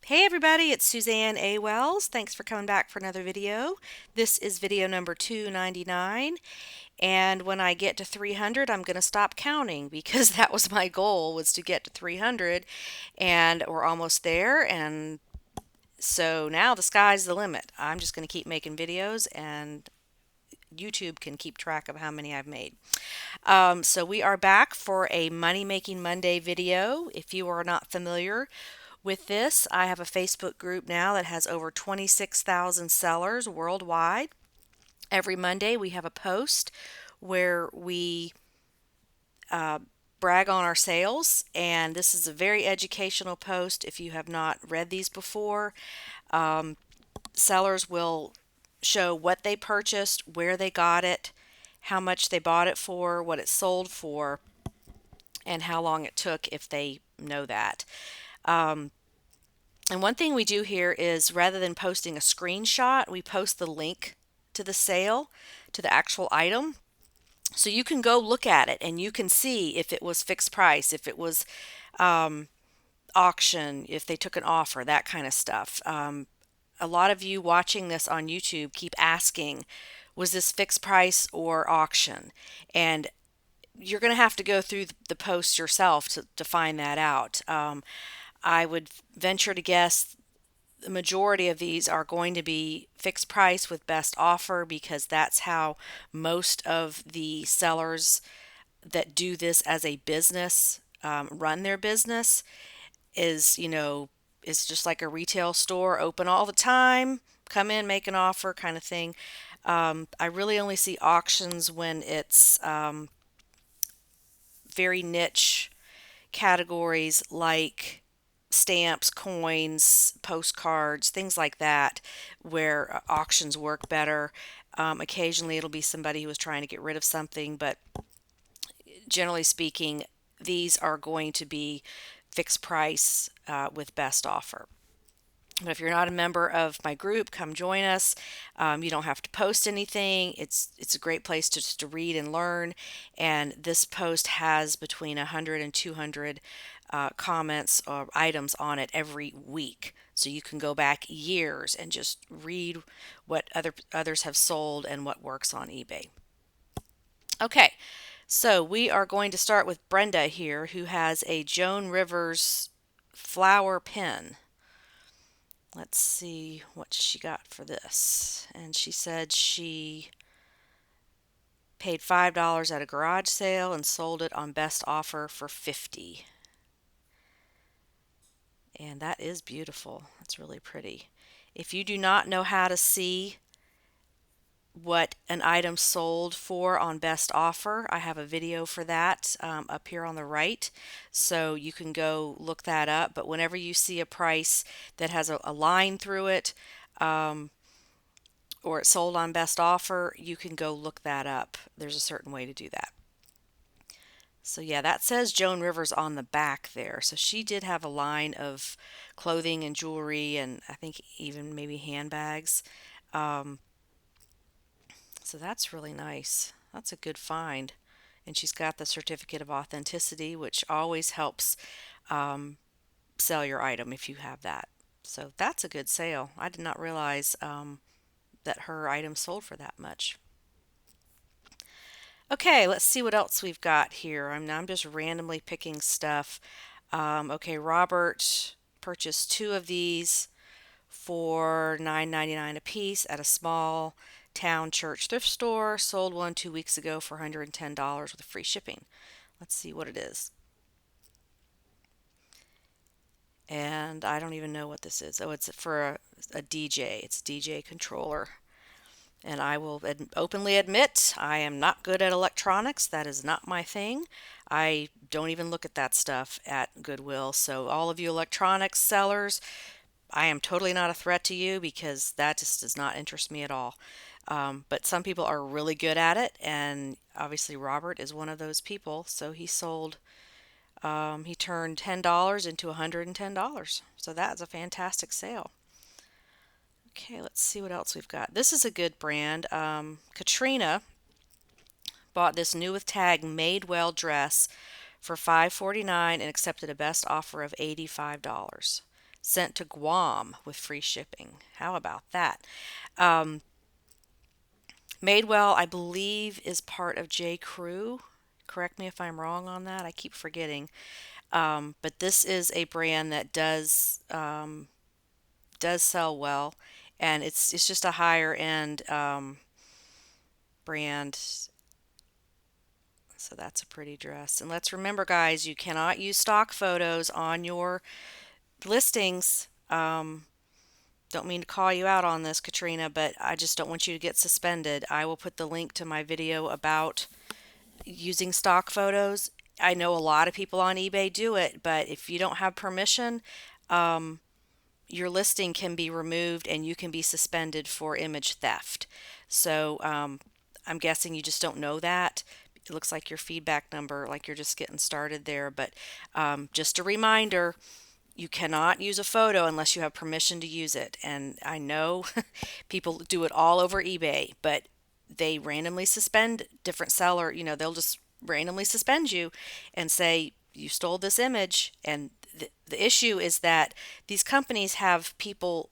Hey everybody, it's Suzanne A. Wells. Thanks for coming back for another video. This is video number 299, and when I get to 300, I'm going to stop counting because that was my goal, was to get to 300, and we're almost there, and so now the sky's the limit. I'm just going to keep making videos, and YouTube can keep track of how many I've made. So we are back for a Money Making Monday video. If you are not familiar with this, I have a Facebook group now that has over 26,000 sellers worldwide. Every Monday, we have a post where we uh, brag on our sales, and this is a very educational post. If you have not read these before, sellers will show what they purchased, where they got it, how much they bought it for, what it sold for, and how long it took if they know that. And one thing we do here is rather than posting a screenshot, we post the link to the sale, to the actual item. So you can go look at it and you can see if it was fixed price, if it was auction, if they took an offer, that kind of stuff. A lot of you watching this on YouTube keep asking, was this fixed price or auction? And you're going to have to go through the post yourself to find that out. I would venture to guess the majority of these are going to be fixed price with best offer because that's how most of the sellers that do this as a business run their business is, is just like a retail store, open all the time, come in, make an offer kind of thing. I really only see auctions when it's very niche categories like stamps, coins, postcards, things like that, where auctions work better. Occasionally, it'll be somebody who is trying to get rid of something, but generally speaking, these are going to be fixed price with best offer. But if you're not a member of my group, come join us. You don't have to post anything. It's a great place to just to read and learn. And this post has between 100 and 200 comments or items on it every week. So you can go back years and just read what others have sold and what works on eBay. Okay, so we are going to start with Brenda here, who has a Joan Rivers flower pen. Let's see what she got for this. And she said she paid $5 at a garage sale and sold it on best offer for 50. And that is beautiful. That's really pretty. If you do not know how to see what an item sold for on best offer, I have a video for that up here on the right, so you can go look that up. But whenever you see a price that has a line through it, or it's sold on best offer, you can go look that up. There's a certain way to do that. So yeah, that says Joan Rivers on the back there. So she did have a line of clothing and jewelry, and I think even maybe handbags. Um, so that's really nice. That's a good find. And she's got the certificate of authenticity, which always helps um, sell your item if you have that. So that's a good sale. I did not realize that her item sold for that much. Okay, let's see what else we've got here. I'm just randomly picking stuff. Okay, Robert purchased two of these for $9.99 a piece at a small town church thrift store. Sold one 2 weeks ago for $110 with free shipping. Let's see what it is. And I don't even know what this is. Oh, it's for a DJ. It's a DJ controller. And I will openly admit I am not good at electronics. That is not my thing. I don't even look at that stuff at Goodwill. So, all of you electronics sellers, I am totally not a threat to you because that just does not interest me at all. But some people are really good at it, and obviously Robert is one of those people. So he turned $10 into $110. So that's a fantastic sale. Okay, let's see what else we've got. This is a good brand. Katrina bought this new with tag Madewell dress for $5.49 and accepted a best offer of $85. sent to Guam with free shipping. How about that? Um, Madewell, I believe, is part of J. Crew. Correct me if I'm wrong on that. I keep forgetting. But this is a brand that does sell well, and it's just a higher end brand. So that's a pretty dress. And let's remember, guys, you cannot use stock photos on your listings. Don't mean to call you out on this, Katrina, but I just don't want you to get suspended. I will put the link to my video about using stock photos. I know a lot of people on eBay do it, but if you don't have permission, um, your listing can be removed and you can be suspended for image theft. So I'm guessing you just don't know that. It looks like your feedback number, like you're just getting started there. But just a reminder, you cannot use a photo unless you have permission to use it. And I know people do it all over eBay, but they randomly suspend different seller. They'll just randomly suspend you and say you stole this image. And the issue is that these companies have people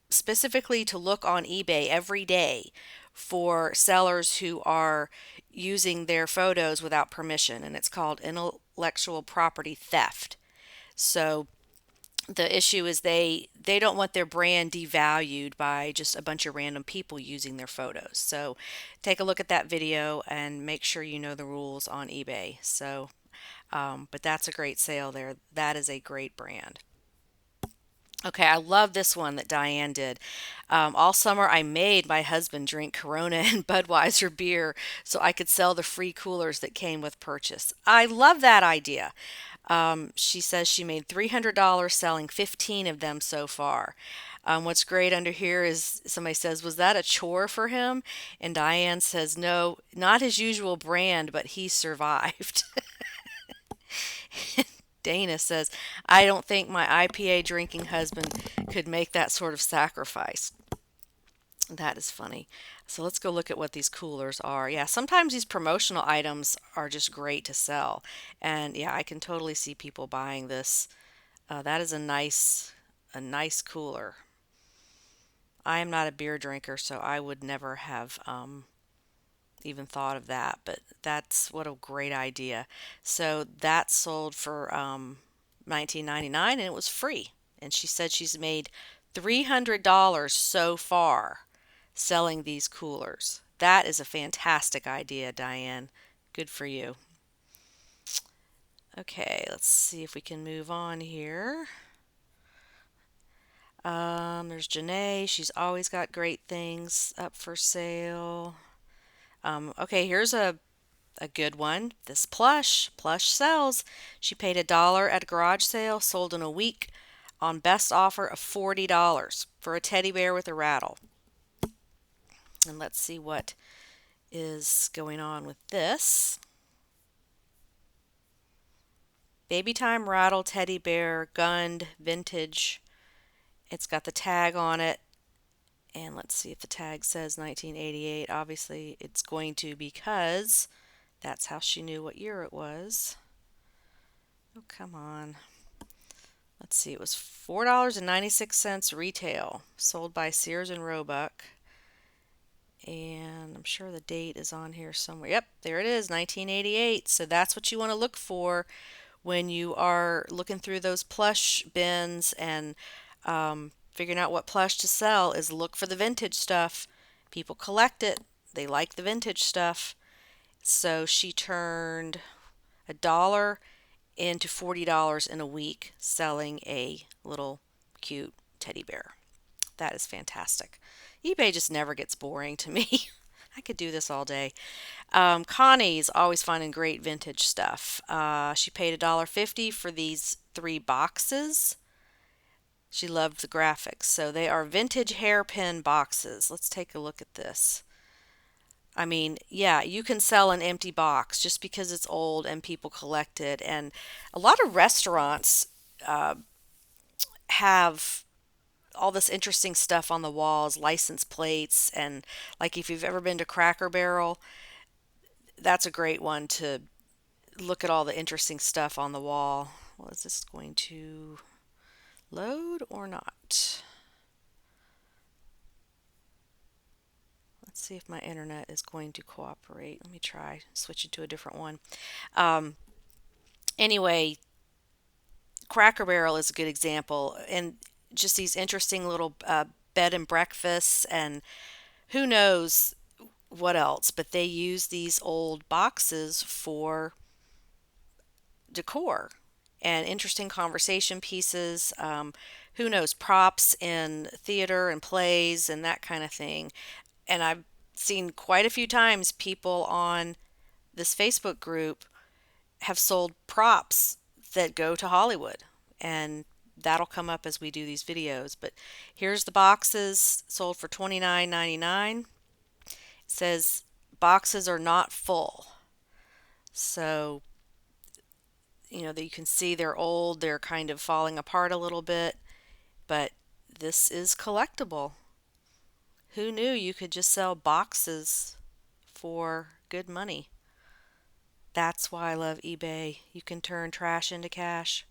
specifically to look on eBay every day for sellers who are using their photos without permission, and it's called intellectual property theft. So the issue is they don't want their brand devalued by just a bunch of random people using their photos. So take a look at that video and make sure you know the rules on eBay. So but that's a great sale there. That is a great brand. Okay, I love this one that Diane did. All summer, I made my husband drink Corona and Budweiser beer so I could sell the free coolers that came with purchase. I love that idea. She says she made $300 selling 15 of them so far. What's great under here is somebody says, "Was that a chore for him?" And Diane says, "No, not his usual brand, but he survived." Dana says, "I don't think my IPA drinking husband could make that sort of sacrifice." That is funny. So let's go look at what these coolers are. Yeah, sometimes these promotional items are just great to sell. And yeah, I can totally see people buying this. That is a nice cooler. I am not a beer drinker, so I would never have even thought of that, but that's what a great idea. So that sold for 19.99 and it was free. And she said she's made $300 so far selling these coolers. That is a fantastic idea, Diane. Good for you. Okay, let's see if we can move on here. There's Janae. She's always got great things up for sale. Okay, here's a good one. This plush sells. She paid $1 at a garage sale, sold in a week on best offer of $40 for a teddy bear with a rattle. And let's see what is going on with this. Baby time rattle teddy bear, gunned, vintage. It's got the tag on it. And let's see if the tag says 1988. Obviously, it's going to because that's how she knew what year it was. Oh, come on. Let's see, it was $4.96 retail, sold by Sears and Roebuck. And I'm sure the date is on here somewhere. Yep, there it is, 1988. So that's what you want to look for when you are looking through those plush bins and figuring out what plush to sell is look for the vintage stuff. People collect it. They like the vintage stuff. So she turned $1 into $40 in a week selling a little cute teddy bear. That is fantastic. eBay just never gets boring to me. I could do this all day. Connie's always finding great vintage stuff. She paid $1.50 for these 3 boxes. She loved the graphics. So they are vintage hairpin boxes. Let's take a look at this. I mean, yeah, you can sell an empty box just because it's old and people collect it. And a lot of restaurants uh, have all this interesting stuff on the walls, license plates, and like if you've ever been to Cracker Barrel, that's a great one to look at all the interesting stuff on the wall. Well, is this going to Load or not? Let's see if my internet is going to cooperate. Let me try switch it to a different one. Um, anyway, Cracker Barrel is a good example, and just these interesting little bed and breakfasts, and who knows what else, but they use these old boxes for decor and interesting conversation pieces. Who knows, props in theater and plays and that kind of thing. And I've seen quite a few times people on this Facebook group have sold props that go to Hollywood, and that'll come up as we do these videos. But here's the boxes sold for $29.99. It says boxes are not full. So, that you can see they're old, they're kind of falling apart a little bit, but this is collectible. Who knew you could just sell boxes for good money? That's why I love eBay. You can turn trash into cash.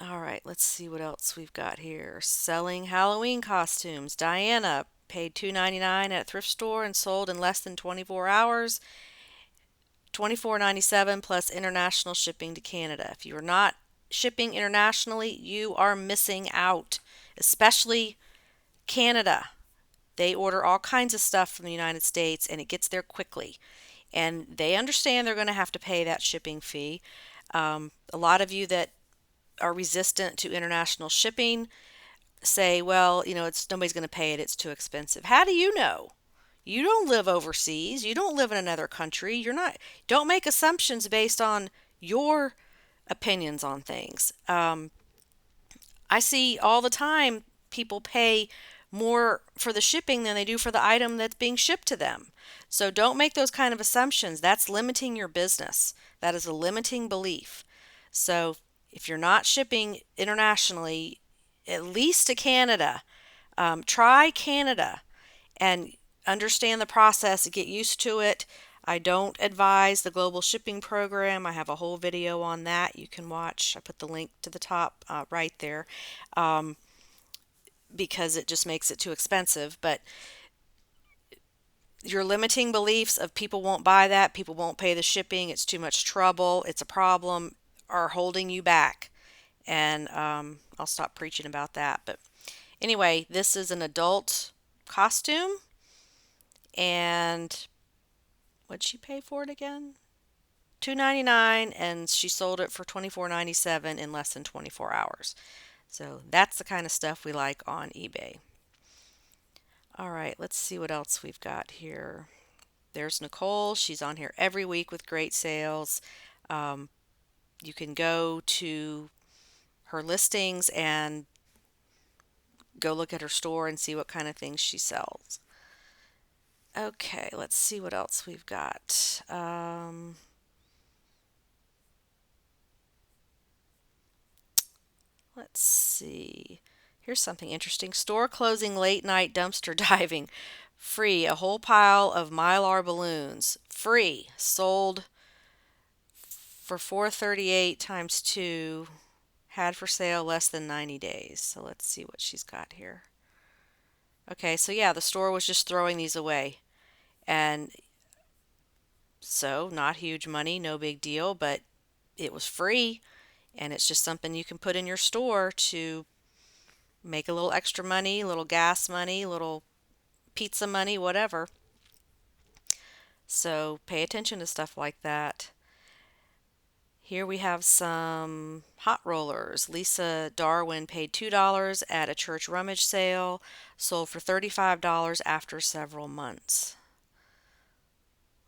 All right, let's see what else we've got here. Selling Halloween costumes. Diana paid $2.99 at a thrift store and sold in less than 24 hours. $24.97 plus international shipping to Canada. If you are not shipping internationally, you are missing out, especially Canada. They order all kinds of stuff from the United States and it gets there quickly. And they understand they're going to have to pay that shipping fee. A lot of you that are resistant to international shipping say, well, it's nobody's going to pay it, it's too expensive. How do you know? You don't live overseas. You don't live in another country. Don't make assumptions based on your opinions on things. I see all the time people pay more for the shipping than they do for the item that's being shipped to them. So don't make those kind of assumptions. That's limiting your business. That is a limiting belief. So if you're not shipping internationally, at least to Canada, try Canada and understand the process, get used to it. I don't advise the global shipping program. I have a whole video on that you can watch. I put the link to the top right there, um, because it just makes it too expensive. But your limiting beliefs of people won't buy that, people won't pay the shipping, it's too much trouble, it's a problem, are holding you back. And I'll stop preaching about that. But anyway, this is an adult costume. And what'd she pay for it again? $2.99, and she sold it for $24.97 in less than 24 hours. So that's the kind of stuff we like on eBay. All right, let's see what else we've got here. There's Nicole. She's on here every week with great sales. Um, you can go to her listings and go look at her store and see what kind of things she sells. Okay, let's see what else we've got. Let's see. Here's something interesting. Store closing late night dumpster diving. Free. A whole pile of Mylar balloons. Free. Sold for 438 times 2. Had for sale less than 90 days. So let's see what she's got here. Okay, so yeah, the store was just throwing these away. And so, not huge money, no big deal, but it was free. And it's just something you can put in your store to make a little extra money, a little gas money, a little pizza money, whatever. So pay attention to stuff like that. Here we have some hot rollers. Lisa Darwin paid $2 at a church rummage sale, sold for $35 after several months.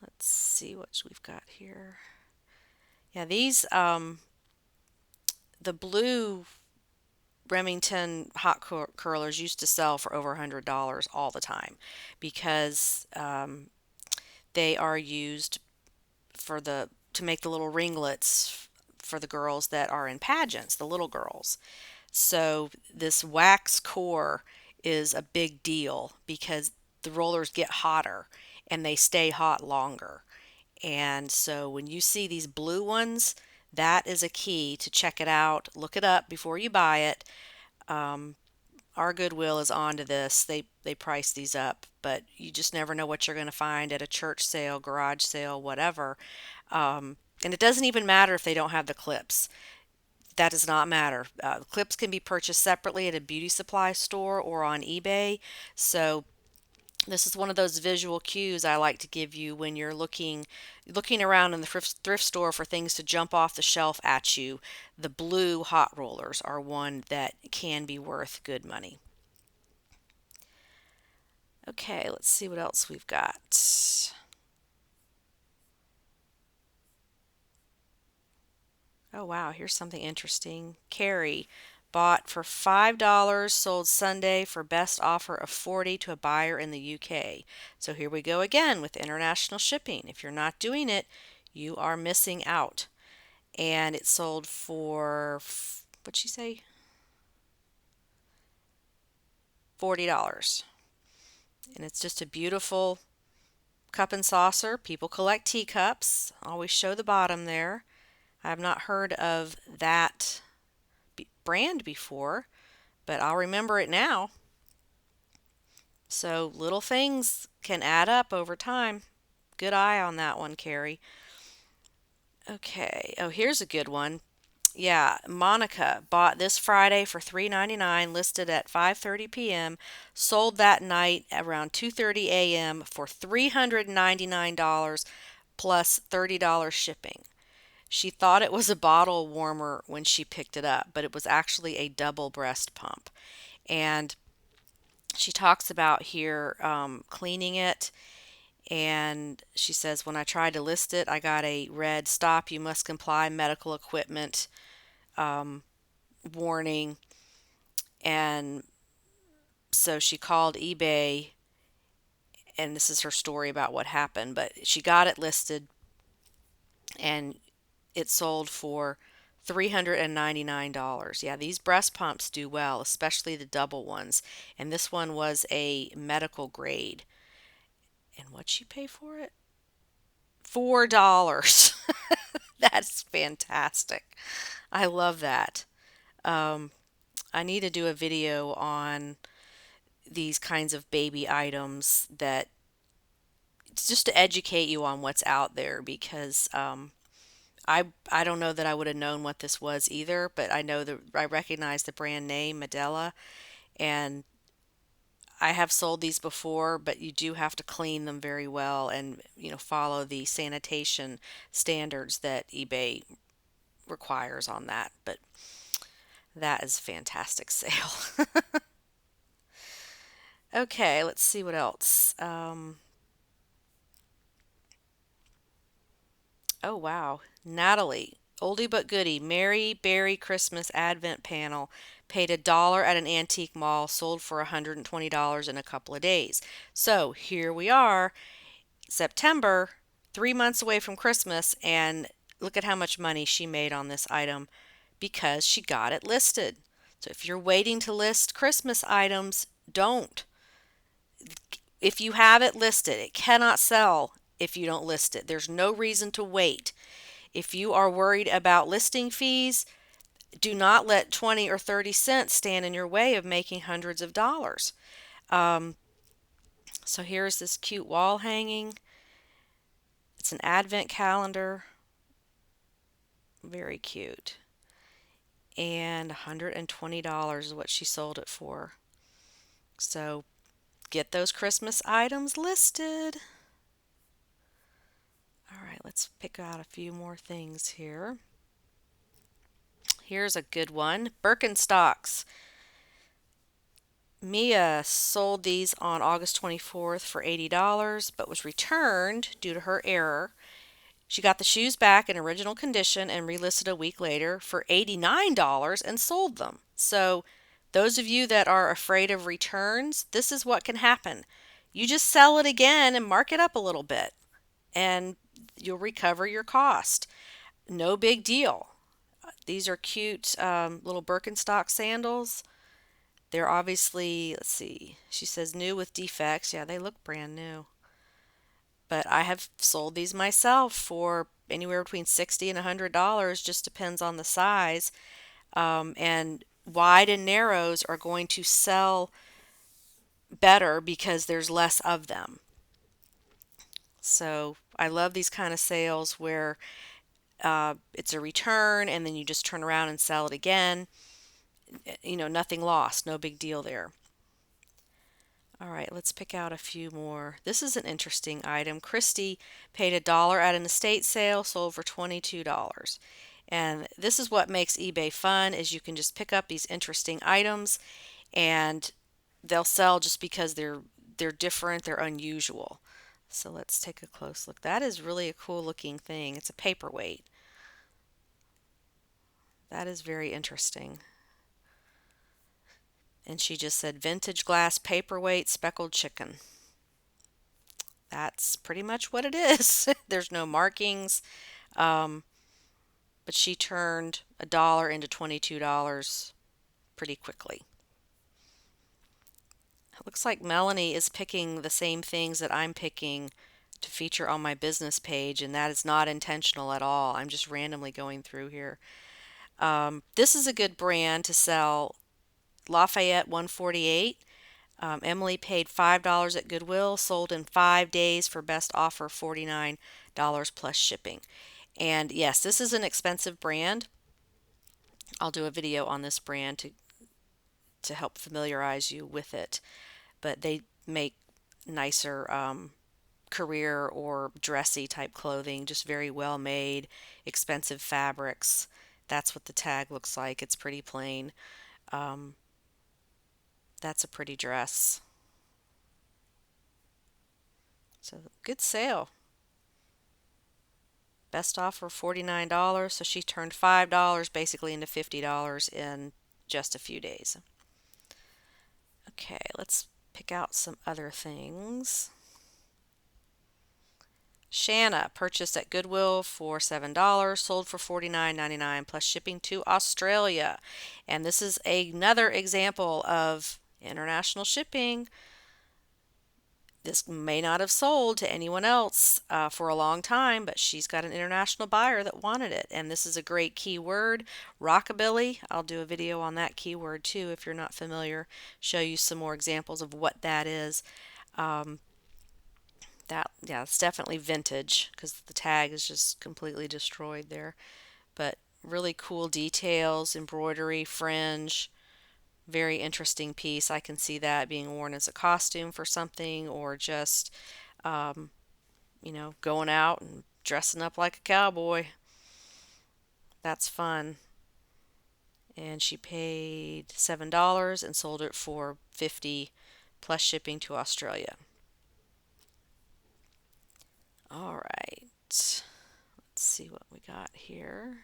Let's see what we've got here. Yeah, these, the blue Remington hot curlers used to sell for over $100 all the time because they are used to make the little ringlets for the girls that are in pageants, the little girls. So this wax core is a big deal because the rollers get hotter and they stay hot longer. And so when you see these blue ones, That is a key to check it out. Look it up before you buy it. Um, our Goodwill is onto this. They price these up, but you just never know what you're going to find at a church sale, garage sale, whatever. And it doesn't even matter if they don't have the clips. That does not matter. Clips can be purchased separately at a beauty supply store or on eBay. So this is one of those visual cues I like to give you when you're looking around in the thrift store for things to jump off the shelf at you. The blue hot rollers are one that can be worth good money. Okay, let's see what else we've got. Oh wow, here's something interesting. Carrie bought for $5, sold Sunday for best offer of 40 to a buyer in the UK. So here we go again with international shipping. If you're not doing it, you are missing out. And it sold for what'd she say? $40. And it's just a beautiful cup and saucer. People collect teacups. Always show the bottom there. I have not heard of that brand before, but I'll remember it now. So little things can add up over time. Good eye on that one, Carrie. Okay. Oh, here's a good one. Yeah, Monica bought this Friday for $3.99, listed at 5:30 p.m., sold that night around 2:30 a.m. for $399 plus $30 shipping. She thought it was a bottle warmer when she picked it up, but it was actually a double breast pump. And she talks about here cleaning it, and she says, when I tried to list it, I got a red stop, you must comply medical equipment um, warning. And so she called eBay, and this is her story about what happened, but she got it listed and it sold for $399. Yeah, these breast pumps do well, especially the double ones. And this one was a medical grade. And what'd she pay for it? $4. That's fantastic. I love that. Um, I need to do a video on these kinds of baby items that it's just to educate you on what's out there because I don't know that I would have known what this was either, but I know that I recognize the brand name Medela, and I have sold these before, but you do have to clean them very well and follow the sanitation standards that eBay requires on that. But that is a fantastic sale. Okay, let's see what else. Oh wow, Natalie, oldie but goodie, Mary Berry Christmas Advent panel, paid $1 at an antique mall, sold for $120 in a couple of days. So here we are, September, 3 months away from Christmas, and look at how much money she made on this item because she got it listed. So if you're waiting to list Christmas items, don't. If you have it listed, it cannot sell if you don't list it. There's no reason to wait. If you are worried about listing fees, do not let 20 or 30 cents stand in your way of making hundreds of dollars. Um, so here's this cute wall hanging. It's an advent calendar. Very cute. And $120 is what she sold it for. So get those Christmas items listed. All right, let's pick out a few more things here. Here's a good one. Birkenstocks. Mia sold these on August 24th for $80, but was returned due to her error. She got the shoes back in original condition and relisted a week later for $89 and sold them. So, those of you that are afraid of returns, this is what can happen. You just sell it again and mark it up a little bit, and you'll recover your cost. No big deal. These are cute little Birkenstock sandals. They're obviously, let's see, she says new with defects. Yeah, they look brand new. But I have sold these myself for anywhere between 60 and $100, just depends on the size. And wide and narrows are going to sell better because there's less of them. So I love these kind of sales where it's a return and then you just turn around and sell it again. Nothing lost, no big deal there. All right, let's pick out a few more. This is an interesting item. Christy paid $1 at an estate sale, sold for $22. And this is what makes eBay fun is you can just pick up these interesting items and they'll sell just because they're different, they're unusual. So let's take a close look. That is really a cool looking thing. It's a paperweight. That is very interesting. And she just said vintage glass paperweight speckled chicken. That's pretty much what it is. There's no markings. Um, but she turned $1 into $22 pretty quickly. It looks like Melanie is picking the same things that I'm picking to feature on my business page, and that is not intentional at all. I'm just randomly going through here. This is a good brand to sell. Lafayette 148. Emily paid $5 at Goodwill, sold in 5 days for best offer $49 plus shipping. And yes, this is an expensive brand. I'll do a video on this brand to help familiarize you with it. But they make nicer career or dressy type clothing, just very well made, expensive fabrics. That's what the tag looks like. It's pretty plain. Um, that's a pretty dress. So good sale. Best offer $49. So she turned $5 basically into $50 in just a few days. Okay, let's pick out some other things. Shanna purchased at Goodwill for $7, sold for $49.99 plus shipping to Australia. And this is another example of international shipping. This may not have sold to anyone else for a long time, but she's got an international buyer that wanted it. And this is a great keyword, rockabilly. I'll do a video on that keyword too if you're not familiar, show you some more examples of what that is. Um, yeah, it's definitely vintage because the tag is just completely destroyed there. But really cool details, embroidery, fringe, very interesting piece. I can see that being worn as a costume for something or just, um, going out and dressing up like a cowboy. That's fun. And she paid $7 and sold it for 50 plus shipping to Australia. All right. Let's see what we got here.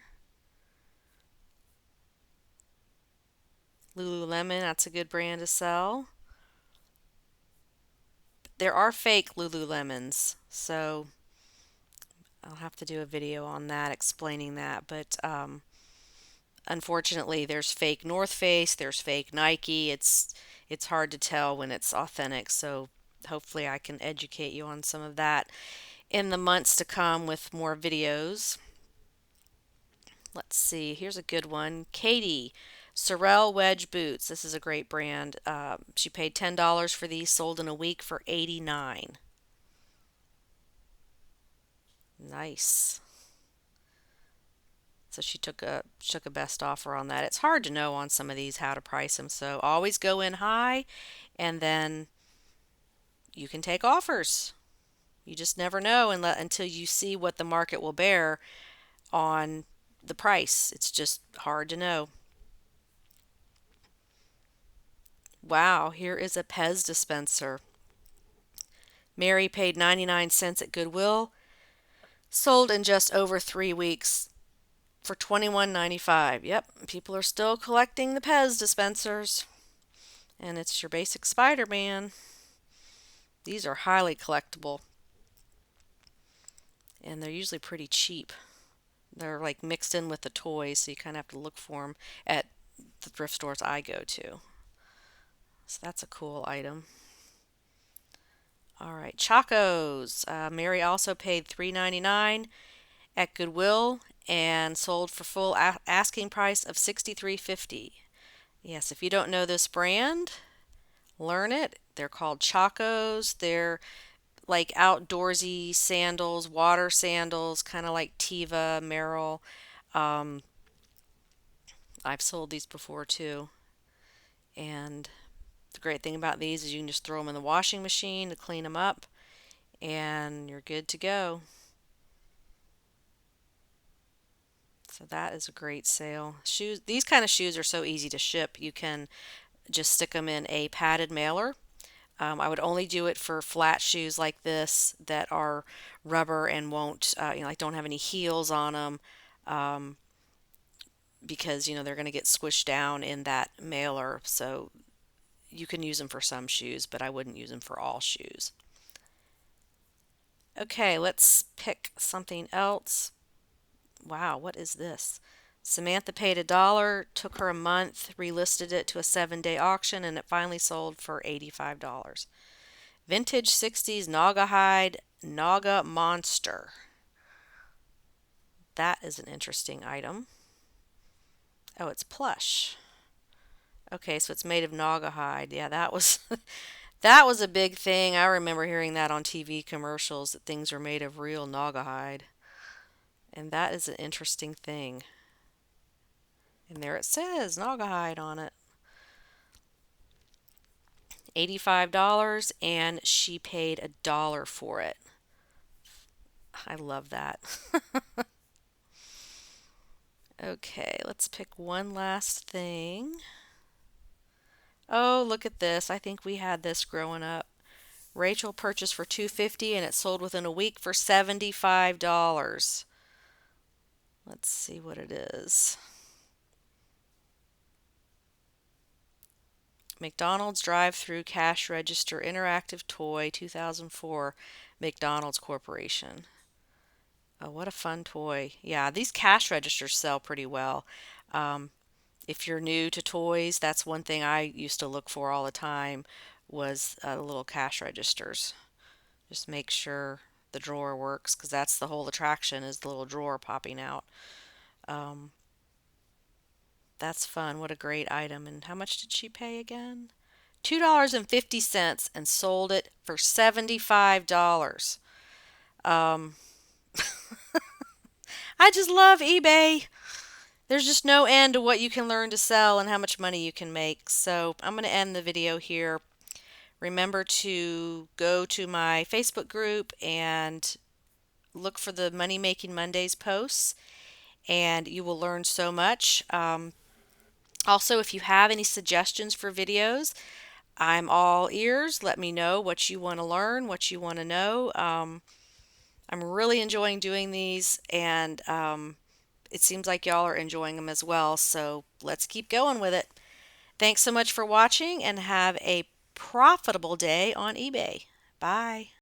Lululemon, that's a good brand to sell. There are fake Lululemons, so I'll have to do a video on that explaining that. But unfortunately, there's fake North Face, there's fake Nike. It's hard to tell when it's authentic. So hopefully, I can educate you on some of that in the months to come with more videos. Let's see. Here's a good one. Katie, Sorel Wedge Boots. This is a great brand. She paid $10 for these, sold in a week for $89. Nice. So she took a best offer on that. It's hard to know on some of these how to price them. So always go in high and then you can take offers. You just never know until you see what the market will bear on the price. It's just hard to know. Wow, here is a Pez dispenser. Mary paid 99 cents at Goodwill, sold in just over 3 weeks for $21.95. Yep, people are still collecting the Pez dispensers. And it's your basic Spider-Man. These are highly collectible. And they're usually pretty cheap. They're like mixed in with the toys, so you kind of have to look for them at the thrift stores I go to. So that's a cool item. All right, Chacos. Mary also paid $3.99 at Goodwill and sold for full asking price of $63.50. Yes, if you don't know this brand, learn it. They're called Chacos. They're like outdoorsy sandals, water sandals, kind of like Teva, Merrell. Um, I've sold these before too. And the great thing about these is you can just throw them in the washing machine to clean them up, and you're good to go. So that is a great sale. Shoes, these kind of shoes are so easy to ship. You can just stick them in a padded mailer. I would only do it for flat shoes like this that are rubber and won't, like don't have any heels on them, um, because they're going to get squished down in that mailer. So you can use them for some shoes, but I wouldn't use them for all shoes. Okay, let's pick something else. Wow, what is this? Samantha paid $1, took her a month, relisted it to a 7-day auction, and it finally sold for $85. Vintage 60s Naugahyde Naga Monster. That is an interesting item. Oh, it's plush. Okay, so it's made of Naugahyde. Yeah, that was that was a big thing. I remember hearing that on TV commercials that things are made of real Naugahyde. And that is an interesting thing. And there it says Naugahyde on it. $85 and she paid $1 for it. I love that. Okay, let's pick one last thing. Oh, look at this. I think we had this growing up. Rachel purchased for $2.50 and it sold within a week for $75. Let's see what it is. McDonald's drive-through cash register interactive toy 2004 McDonald's Corporation. Oh, what a fun toy. Yeah, these cash registers sell pretty well. Um, if you're new to toys, that's one thing I used to look for all the time was the little cash registers. Just make sure the drawer works because that's the whole attraction is the little drawer popping out. Um, that's fun. What a great item. And how much did she pay again? $2.50 and sold it for $75. Um, I just love eBay. There's just no end to what you can learn to sell and how much money you can make. So I'm going to end the video here. Remember to go to my Facebook group and look for the Money Making Mondays posts, and you will learn so much. Also, if you have any suggestions for videos, I'm all ears. Let me know what you want to learn, what you want to know. I'm really enjoying doing these, and it seems like y'all are enjoying them as well. So let's keep going with it. Thanks so much for watching, and have a profitable day on eBay. Bye.